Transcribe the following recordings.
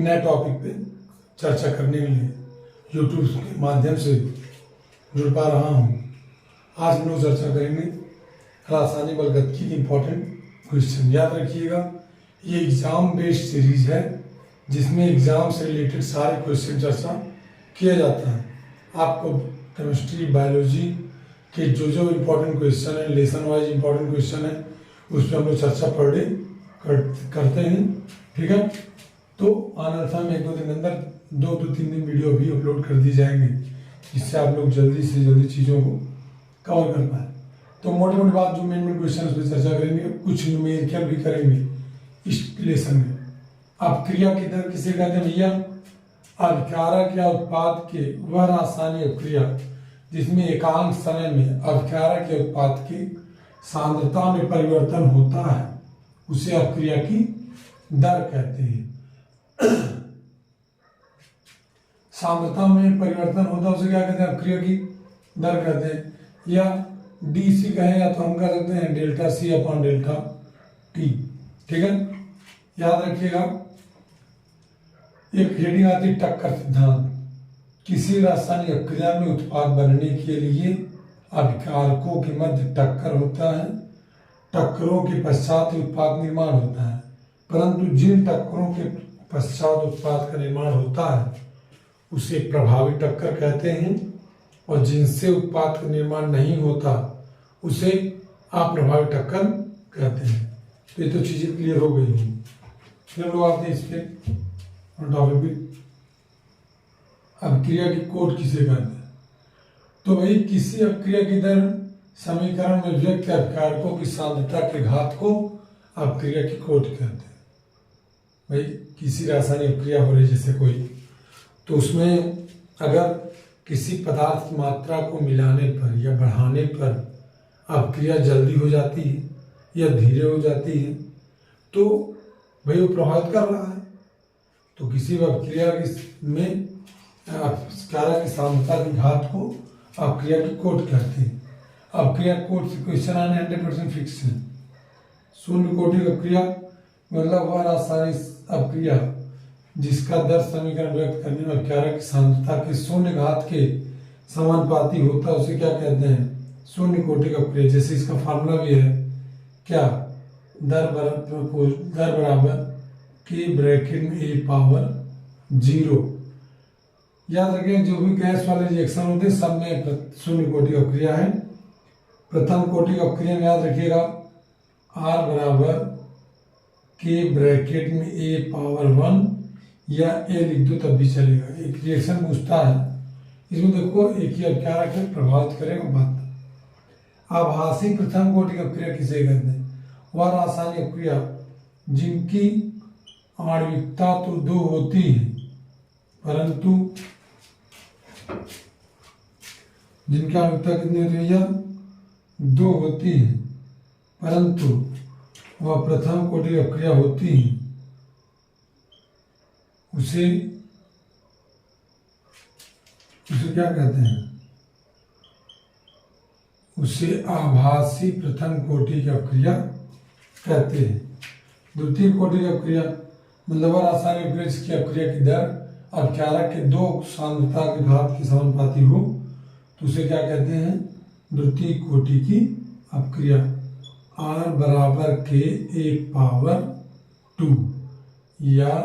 नए टॉपिक पे चर्चा करने के लिए यूट्यूब के माध्यम से जुड़ पा रहा हूँ। आज हम लोग चर्चा करेंगे रासायनिक बल गतिकी की इम्पोर्टेंट क्वेश्चन। याद रखिएगा, ये एग्जाम बेस्ड सीरीज है जिसमें एग्जाम से रिलेटेड सारे क्वेश्चन चर्चा किया जाता है। आपको केमिस्ट्री, बायोलॉजी के जो इम्पोर्टेंट क्वेश्चन है, लेसन वाइज इम्पोर्टेंट क्वेश्चन है, उस पर हम लोग चर्चा पर डे करते हैं। ठीक है, तो आने समय 1-2 दिन अंदर 2-3 दिन वीडियो भी अपलोड कर दी जाएंगे, जिससे आप लोग जल्दी से जल्दी चीज़ों को कवर कर पाए। तो मोटी मोटी बात जो मेन क्वेश्चन उस पर चर्चा करेंगे, कुछ न्यूमेरिकल भी करेंगे इस लेसन में। अब क्रिया की दर किसे कहते हैं भैया? अभिकारक या उत्पाद के वह रासायनिक अभिक्रिया जिसमें एकांक समय में अभिकारक या उत्पाद की सांद्रता में परिवर्तन होता है, उसे अभिक्रिया की दर कहते हैं। सांद्रता में परिवर्तन होता है उसे क्या कहते हैं? अभिक्रिया की दर कहते हैं। या डी सी कहें या तो हम कह सकते हैं delta C upon delta T. ठीक है, याद रखिएगा। एक हेडिंग आती है टक्कर सिद्धांत। किसी रासायनिक अभिक्रिया में उत्पाद बनने के लिए अभिकारकों के मध्य टक्कर होता है। टक्करों के पश्चात उत्पाद निर्माण होता है, परंतु जिन टक्करों के पश्चात उत्पाद का निर्माण होता है उसे प्रभावी टक्कर कहते हैं, और जिनसे उत्पाद का निर्माण नहीं होता उसे अप्रभावी टक्कर कहते हैं। तो ये तो चीजें क्लियर हो गई हैं। फिर लोग आते हैं इस पे टॉपिक भी, अभिक्रिया की कोट किसे कहते हैं? तो भाई किसी अभिक्रिया की दर समीकरण में व्यक्त अभिकारकों की सांद्रता के घात को अभिक्रिया की कोट कहते हैं। भाई किसी रासायनिक अभिक्रिया हो रही जैसे कोई, तो उसमें अगर किसी पदार्थ की मात्रा को मिलाने पर या बढ़ाने पर अभिक्रिया जल्दी हो जाती है या धीरे हो जाती है, तो भाई वो प्रभावित कर रहा है। तो किसी भी अभिक्रिया में अभिकारक की सांद्रता की घात को अभिक्रिया की कोट कहते हैं। अभिक्रिया कोट से क्वेश्चन आने 100% फिक्स है। शून्य कोटि अभिक्रिया मतलब वह रासायनिक अभिक्रिया जिसका दर समीकरण व्यक्त करने में अभिकारक की सांद्रता के शून्य घात के समानुपाती होता है, उसे क्या कहते हैं? शून्य कोटि अभिक्रिया। जैसे इसका फार्मूला भी है क्या? दर बराबर के ब्रैकेट में ए पावर 0। याद रखें, जो भी गैस वाले रिएक्शन होते हैं सब में शून्य कोटि अभिक्रिया है। प्रथम कोटि अभिक्रिया में याद रखिएगा R बराबर के ब्रैकेट में ए पावर 1 या ए लिख दो तब भी चलेगा। एक रिएक्शन पूछता है, इसमें देखो एक ही अभिकारक है, प्रभावित करेगा बात। आभासी प्रथम कोटि अभिक्रिया किसे कहते हैं? वह रासायनिक अभिक्रिया जिनकी आणविकता तो 2 होती है, परंतु जिनकी आणविकता कितनी होती है भैया? 2 होती है, परंतु वह प्रथम कोटि अभिक्रिया होती है, उसे क्या कहते हैं? उसे आभासी प्रथम कोटि की अभिक्रिया कहते हैं। द्वितीय कोटि की अभिक्रिया मतलब रासायनिक अभिक्रिया जिसकी अभिक्रिया की दर अभिकारक के 2 सांद्रता के घात के समानुपाती हो, तो उसे क्या कहते हैं? द्वितीय कोटि की अभिक्रिया। R बराबर के 1 पावर 2 या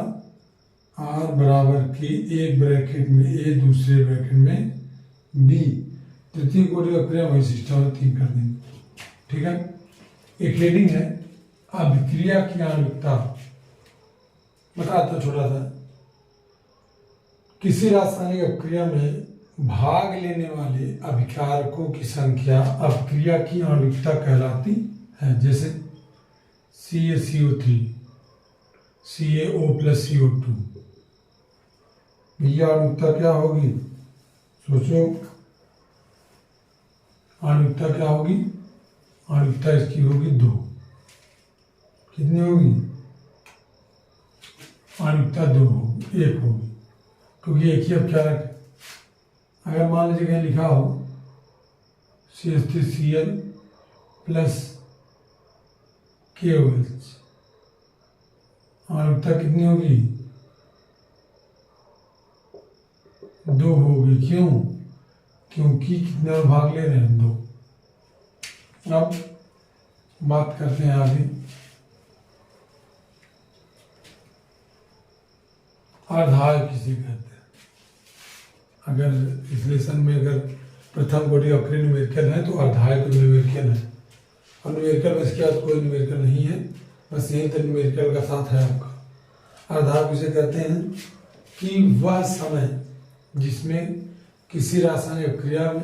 R बराबर के एक ब्रैकेट में ए दूसरे ब्रैकेट में बी। तृतीय कोटि अभिक्रिया वही सिस्टम 3 कर देंगे। ठीक है, एक हेडिंग है अभिक्रिया की आणविकता। बताता छोटा सा, किसी रासायनिक अभिक्रिया में भाग लेने वाले अभिकारकों की संख्या अभिक्रिया की आणविकता कहलाती है। जैसे CaCO3 CaO प्लस CO2, यह आणविकता क्या होगी? सोचो, आणविकता क्या होगी? आणविकता इसकी होगी 2। कितनी होगी? आणविकता 2 होगी, 1 होगी, क्योंकि एक ही अभिकारक है। अगर मान लीजिए कहीं लिखा हो CH3Cl प्लस KOH, आणविकता कितनी होगी? 2 होगी। क्यों? क्योंकि कितने में भाग ले रहे हैं? 2। अब बात करते हैं आगे। अर्धायु किसे कहते हैं? अगर इस लेसन में अगर प्रथम कोटि अक्रिय न्यूमेरिकल है तो अर्धायु का न्यूमेरिकल है, और न्यूमेरिकल में इसके बाद कोई न्यूमेरिकल नहीं है, बस यही तक न्यूमेरिकल का साथ है आपका। अर्धायु किसे कहते हैं? कि वह समय जिसमें किसी रासायनिक क्रिया में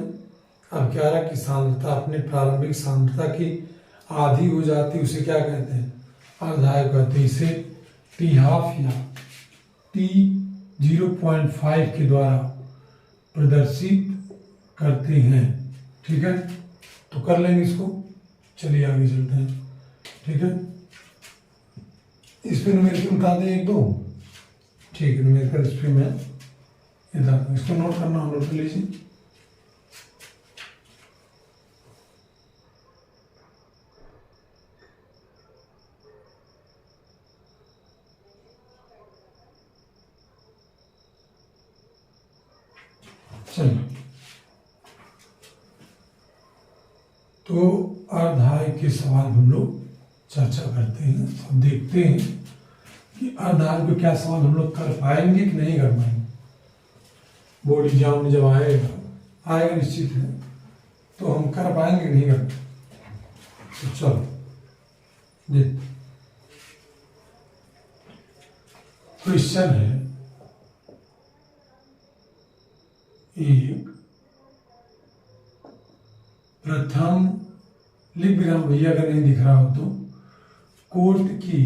अभिक्रिया की सांद्रता अपने प्रारंभिक सांद्रता की आधी हो जाती, उसे क्या कहते हैं? अर्धायु कहते हैं। इसे T12 या T0.5 के द्वारा प्रदर्शित करते हैं। ठीक है, तो कर लेंगे इसको। चलिए आगे चलते हैं। ठीक है, इस पे न्यूमेरिकल बता दें 1-2। ठीक है, न्यूमेरिकल इस पे मैं इधर इसको नोट करना, नोट कर लीजिए। चलिए, तो अर्धायु के सवाल हम लोग चर्चा करते हैं। अब देखते हैं कि अर्धायु पे क्या सवाल हम लोग कर पाएंगे कि नहीं कर पाएंगे। बोर्ड एग्जाम में जब आएगा निश्चित है, तो हम कर पाएंगे कि नहीं कर पाएंगे। तो चलो देख, क्वेश्चन है एक, प्रथम लिख भी रहा हूं भैया, अगर नहीं दिख रहा हो तो, कोट की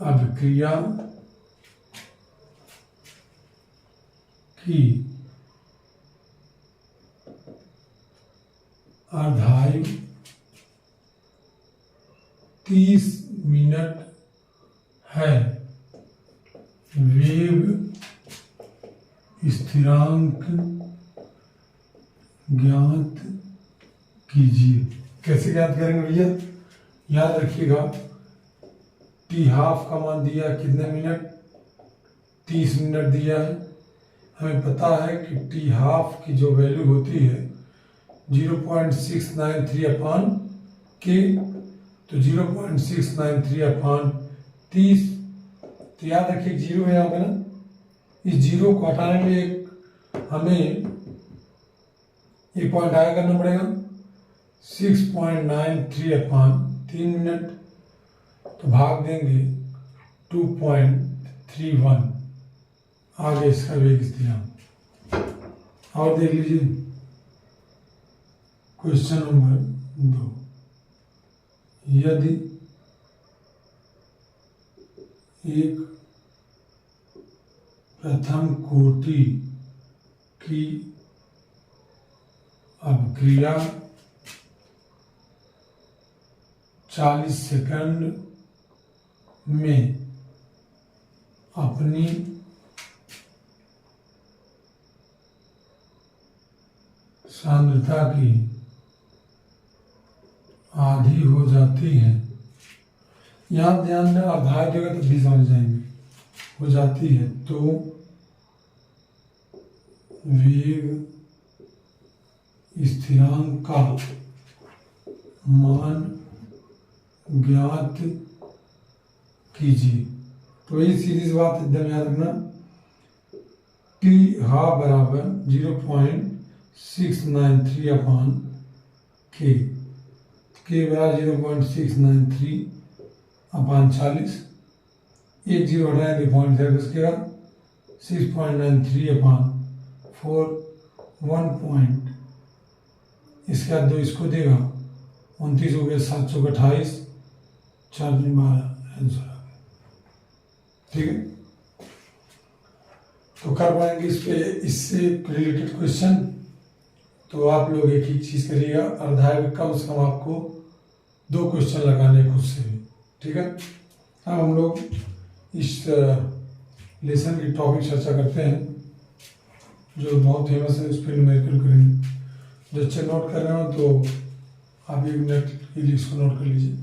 अभिक्रिया की अर्धायु 30 मिनट है। वेग स्थिरांक ज्ञात कीजिए। कैसे ज्ञात करेंगे भैया? याद रखिएगा, T12 का मान दिया कितने मिनट? 30 मिनट दिया है। हमें पता है कि T12 की जो वैल्यू होती है 0.693 अपान के, तो 0.693 अपान 30, तो याद रखिए 0 है यहाँ पे ना, इस 0 को हटाने में हमें एक पॉइंट आगे करना पड़ेगा। 6.93 अपान 3 मिनट, तो भाग देंगे 2.31, आगे इसका वेग स्थिरांक। और देख लीजिए क्वेश्चन नंबर 2, यदि एक प्रथम कोटि की अभिक्रिया 40 सेकंड में अपनी सांद्रता की आधी हो जाती है, यहाँ ध्यान दें, अर्धायु देगा तो 20 समझ जाएंगे, हो जाती है, तो वेग स्थिरांक का मान ज्ञात कीजिए। तो ये सीधी सी बात एकदम याद रखना, T12 बराबर 0.693 अपान के बराबर 0.693 अपान 40, एक 0 हटाएंगे पॉइंट है, उसके बाद 6.93 अपान 4, 1 पॉइंट, इसके बाद 2 इसको देगा, 29 हो गया, 7 चौक 28, 4 12, आंसर आ गया। ठीक है, तो कर पाएंगे इस पे, इससे रिलेटेड क्वेश्चन। तो आप लोग एक ही चीज करिएगा, अर्धायु में कम से कम आपको 2 क्वेश्चन लगाने खुद से भी। ठीक है, अब हम लोग इस लेसन की टॉपिक चर्चा करते हैं जो बहुत फेमस है, उस पर न्यूमेरिकल करेंगे। जो अच्छे नोट कर रहे हो तो आप 1 मिनट के लिए इसको नोट कर लीजिए।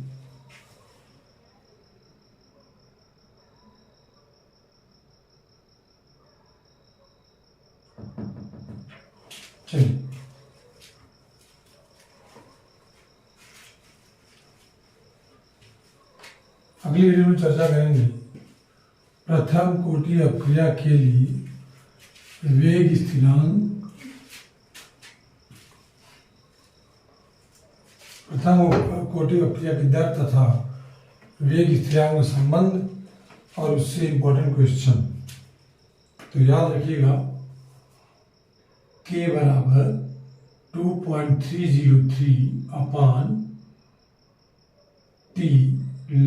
चलिए अगली वीडियो में चर्चा करेंगे प्रथम कोटि अपक्रिया के लिए वेग स्थिरांक, प्रथम कोटि अपक्रिया की दर तथा वेग स्थिरांक में संबंध और उससे इंपॉर्टेंट क्वेश्चन। तो याद रखिएगा k बराबर 2.303 अपान t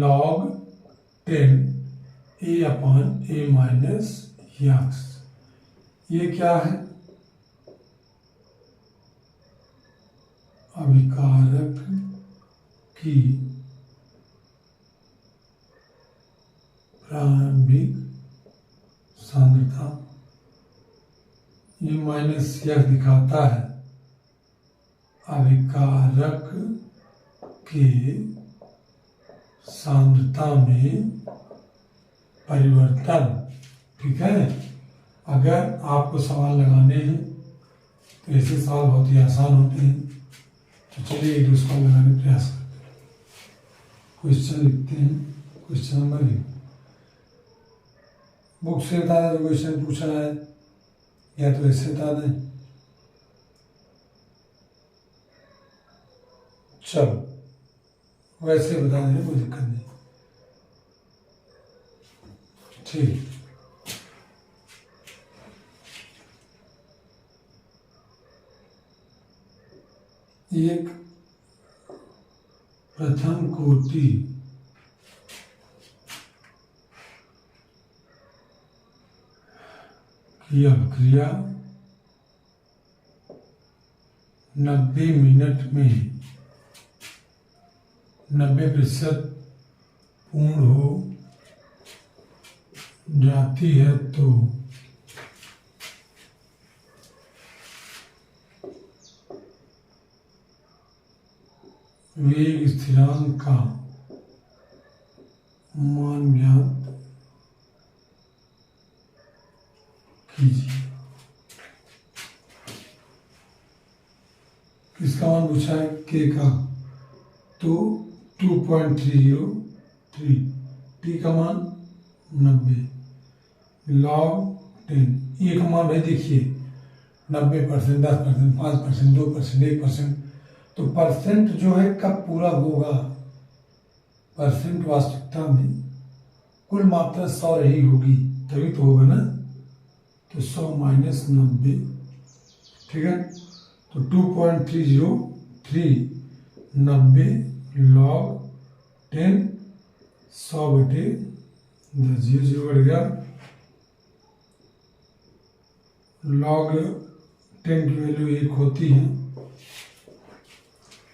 log 10 a upon a minus x। ये क्या है? अभिकारक की प्रारंभिक सांद्रता। ये माइनस यह दिखाता है अभिकारक के सांद्रता में परिवर्तन। ठीक है, अगर आपको सवाल लगाने हैं तो ऐसे सवाल बहुत ही आसान होते हैं। तो चलिए एक दो सवाल लगाने का प्रयास करते हैं। क्वेश्चन लिखते हैं, क्वेश्चन नंबर 1 बुक से बता दें जो क्वेश्चन पूछा है, या तो ऐसे बता दें। चलो वैसे बता दें, कोई दिक्कत नहीं। ठीक, एक प्रथम कोटि की अपक्रिया 90 मिनट में 90% पूर्ण हो जाती है तो वेग स्थिरांक का मान ज्ञात कीजिए। किसका मान पूछा है? के का। तो 2.303, टी का मान 90, log 10। ए का मान भाई देखिए 90%, 10%, 5%, 2%, 1%। तो परसेंट जो है कब पूरा होगा? परसेंट वास्तविकता में कुल मात्रा 100 रही होगी तभी तो होगा ना। तो 100 माइनस 90, ठीक है। तो 2.303 90 log 10 100 बटे 10, 0 बढ़ गया। log 10 की वैल्यू 1 होती है।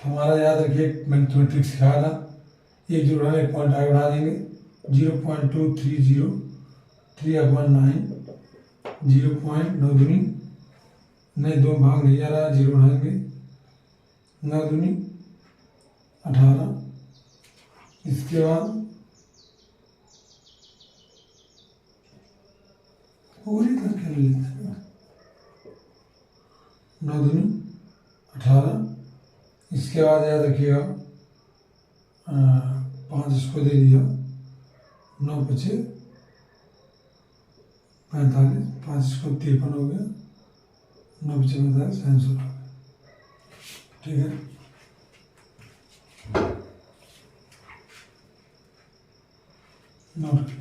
हमारा याद रखिए, मैंने तुम्हें ट्रिक सिखाया था, एक जो बढ़ा एक पॉइंट आगे बढ़ा देंगे। 0.230 3/9, 0.9 दूनी नहीं, 2 भाग नहीं जा रहा, 0 बढ़ाएंगे, 9 दूनी 18। इसके बाद पूरी करके लेते हैं, 9 दूनी 18। इसके बाद याद रखिएगा 5 इसको दे दिया, 9 बचे 45, 5 इसको 53 हो गया, 9 बचे 45, 67 हो गया। ठीक है, नोट कर लीजिए।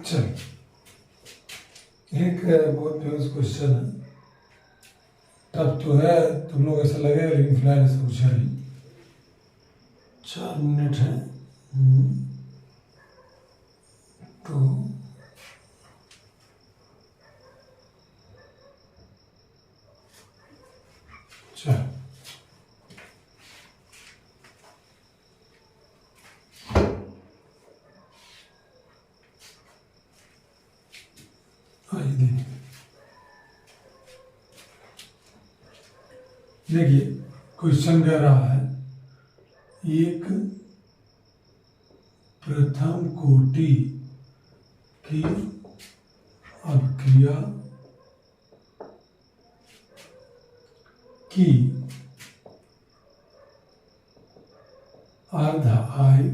चलिए, एक बहुत फेमस क्वेश्चन है, टफ तो है, तुम लोग ऐसा लगेगा, लेकिन फिलहाल ऐसा पूछा नहीं। 4 मिनट है। तो चलो आइए देखिए क्वेश्चन कह रहा है एक प्रथम कोटि की अभिक्रिया की अर्ध आयु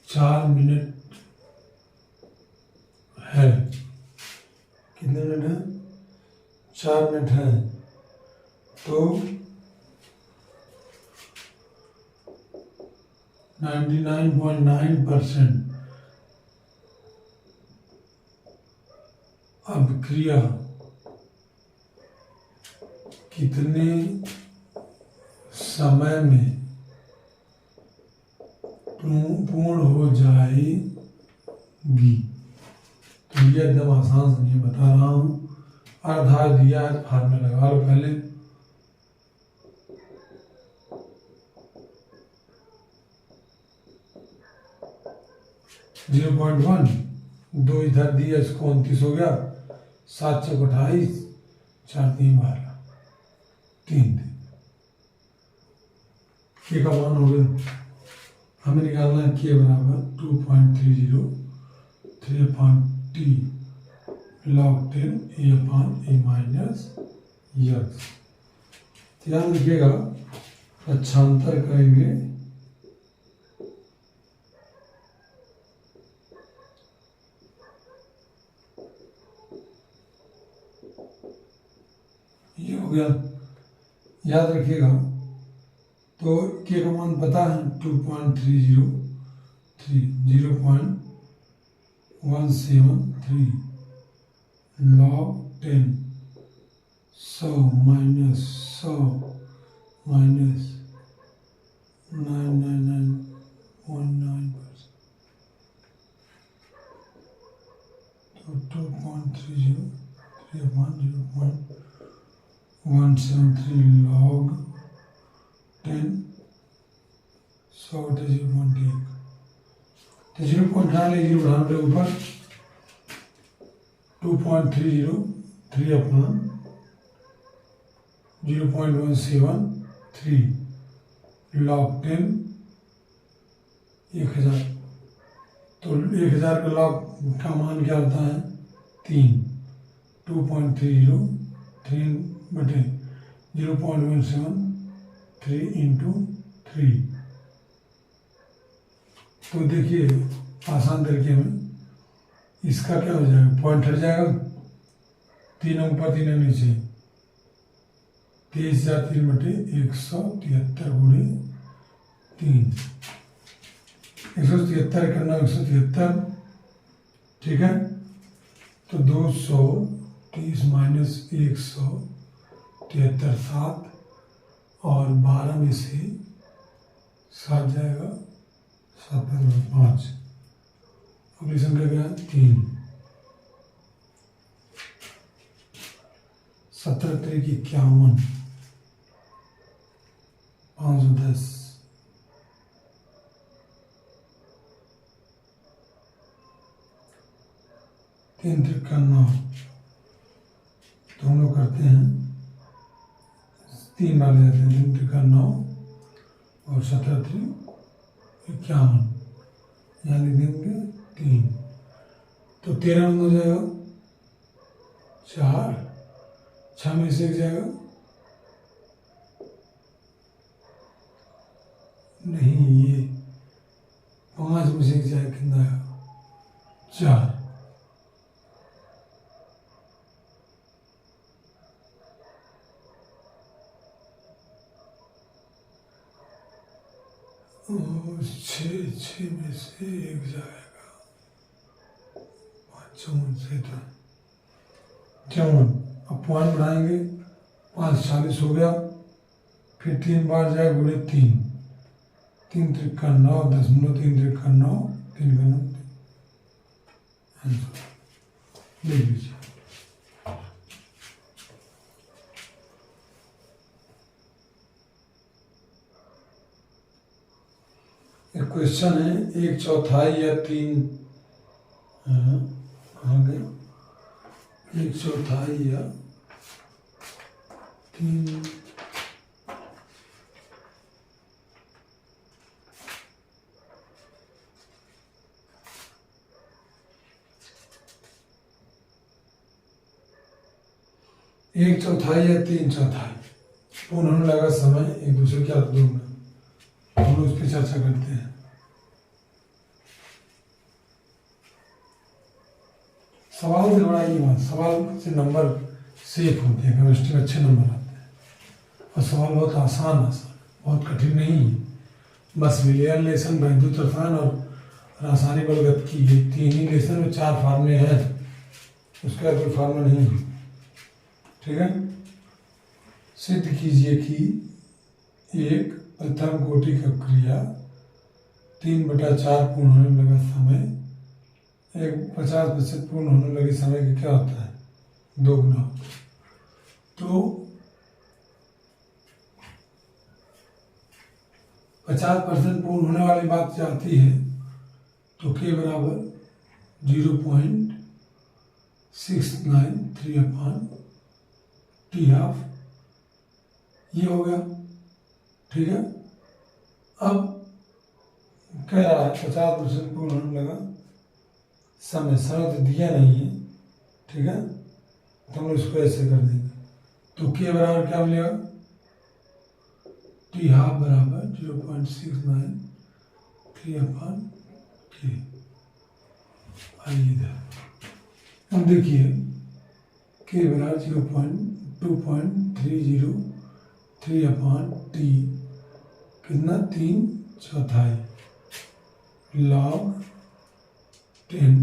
4 मिनट है। कितने मिनट है? 4 मिनट है। तो 99.9% अभिक्रिया कितने समय में पूर्ण हो जाएगी? तो ये एकदम आसान समझिए, बता रहा हूँ। अर्धा दिया है, फार्मूला लगा लो पहले। जीरो 0.1, 2 इधर दिया, इसको 29 हो गया, 7 चौक 28, 4 3 12, 3 के का मान हो गया। हमें निकालना है के बराबर 2.30 3/t log 10 a/a minus x। ध्यान रखिएगा, पक्षांतर करेंगे ये हो गया, याद रखिएगा। तो के का मान पता है 2.303 0.173 log 10 100 माइनस 100 माइनस 99919%। तो 2.30 0.173 log 10 100 0.1। तो 0.9 ले 0 बढ़ाने के ऊपर 2.303 अपॉन 0.173 log 10 1000। तो 1000 का log का मान क्या होता है? 3। 2.303 बटे 0.173 इंटू 3। तो देखिए आसान तरीके में इसका क्या हो जाएगा, पॉइंट हट जाएगा, 3 ऊपर 3 नीचे, 23,003 बटे 173 गुणे 3। 173 करना 173, ठीक है। तो 230 माइनस 173 7, और 12 में से 7 जाएगा, 7 5, अगली संख्या क्या है? 3। 17 3 51, 510, 3 3 9। तो हम लोग करते हैं 3 बार ले जाते हैं, 3 3 9 और 17 3 51, यहाँ लिख देंगे 3। तो 13 में हो जाएगा 4, 6 में से 1 जाएगा, नहीं ये 5 में से 1 जाएगा, कितना आएगा? 4। और 6 में से 1 जाएगा, 5 54 से 54। अब पॉइंट बढ़ाएंगे, 5 40 हो गया, फिर 3 बार जाए गुणे 3, 3 3 9, 10 3 3 9, 3 9 आंसर लिख लीजिए। एक क्वेश्चन है 1/4 या 3 आगे 1/4 या 3 1/4 या 3/4 पूर्ण होने लगा समय एक दूसरे के अर्थ में हम लोग उस पर चर्चा करते हैं। सवाल से बड़ा ये बात, सवाल से नंबर सेफ होते हैं, केमिस्ट्री में अच्छे नंबर आते हैं और सवाल बहुत आसान बहुत कठिन नहीं है। बस विलियन लेसन, वैद्युत रसायन और रासायनिक बलगतिकी ये 3 ही लेसन में 4 फार्मूले हैं, उसका कोई फार्मूला नहीं है। ठीक है, सिद्ध कीजिए कि एक प्रथम कोटि की क्रिया 3/4 पूर्ण होने में लगा समय एक 50% पूर्ण होने लगे समय का क्या होता है, 2 गुना। तो 50% पूर्ण होने वाली बात जाती है तो k बराबर 0.693/t½ ये हो गया। ठीक है, अब कह रहा है 50% पूर्ण होने लगा समय तो दिया नहीं है। ठीक है, तो हम इसको ऐसे कर देंगे तो k बराबर क्या मिलेगा, t½ बराबर 0.693/k। आइए अब देखिए k बराबर 0.2303/t कितना 3/4 log 10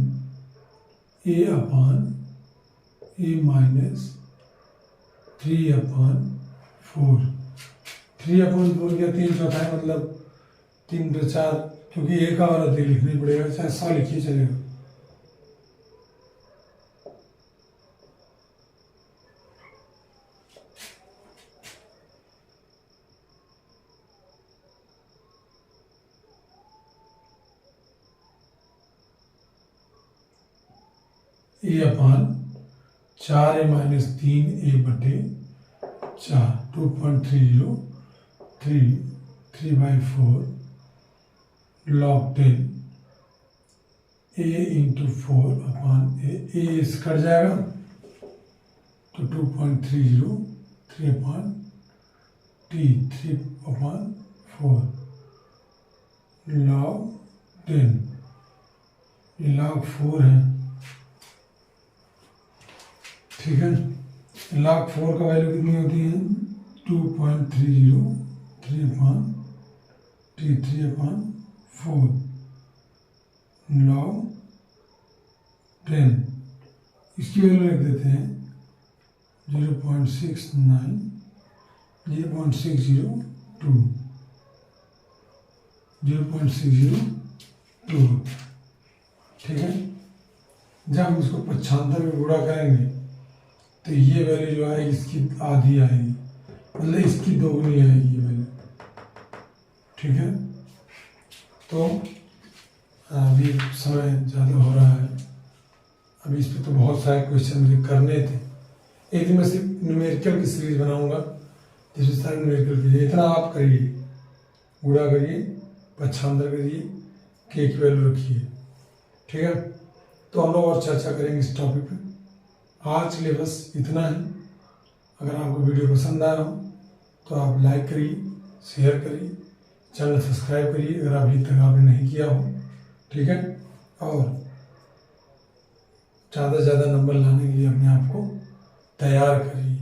a/a माइनस 3/4 3/4 क्या 3/4 मतलब 3/4, क्योंकि एक और अधिक लिखनी पड़ेगा, चाहे 100 लिखिए चलेगा। a/4a minus 3a/4 2.30 log 10 a into 4/a इस कट जाएगा तो 2.30 3/4 log 10 ये log 4 है। ठीक है, log 4 का वैल्यू कितनी होती है 2.30 3/4 log 10 इसकी वैल्यू रख देते हैं 0.602। ठीक है, जब हम इसको पक्षांतर में गुणा करेंगे तो ये वैल्यू जो आएगी इसकी आधी आएगी, मतलब इसकी दोगुनी आएगी ये वैल्यू। ठीक है, तो अभी समय ज़्यादा हो रहा है, अभी इस पर तो बहुत सारे क्वेश्चन मुझे करने थे। एक दिन मैं सिर्फ न्यूमेरिकल की सीरीज बनाऊंगा जिसमें सारे न्यूमेरिकल कीजिए। इतना आप करिए, गुणा करिए, पक्षांतर करिए, k की वैल्यू रखिए। ठीक है, तो हम लोग और चर्चा करेंगे इस टॉपिक पे। आज के लिए बस इतना है। अगर आपको वीडियो पसंद आया हो तो आप लाइक करिए, शेयर करिए, चैनल सब्सक्राइब करिए अगर अभी तक आपने नहीं किया हो। ठीक है, और ज़्यादा से ज़्यादा नंबर लाने के लिए अपने आप को तैयार करिए।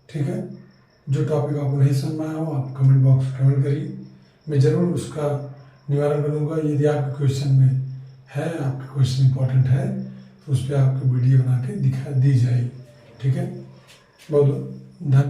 ठीक है, जो टॉपिक आपको नहीं समझ में आया हो आप कमेंट बॉक्स में कमेंट करिए, मैं ज़रूर उसका निवारण करूँगा। यदि आपके क्वेश्चन में है, आपका क्वेश्चन इंपॉर्टेंट है तो उस पर आपको वीडियो बना के दिखा दी जाएगी। ठीक है, बहुत धन्यवाद।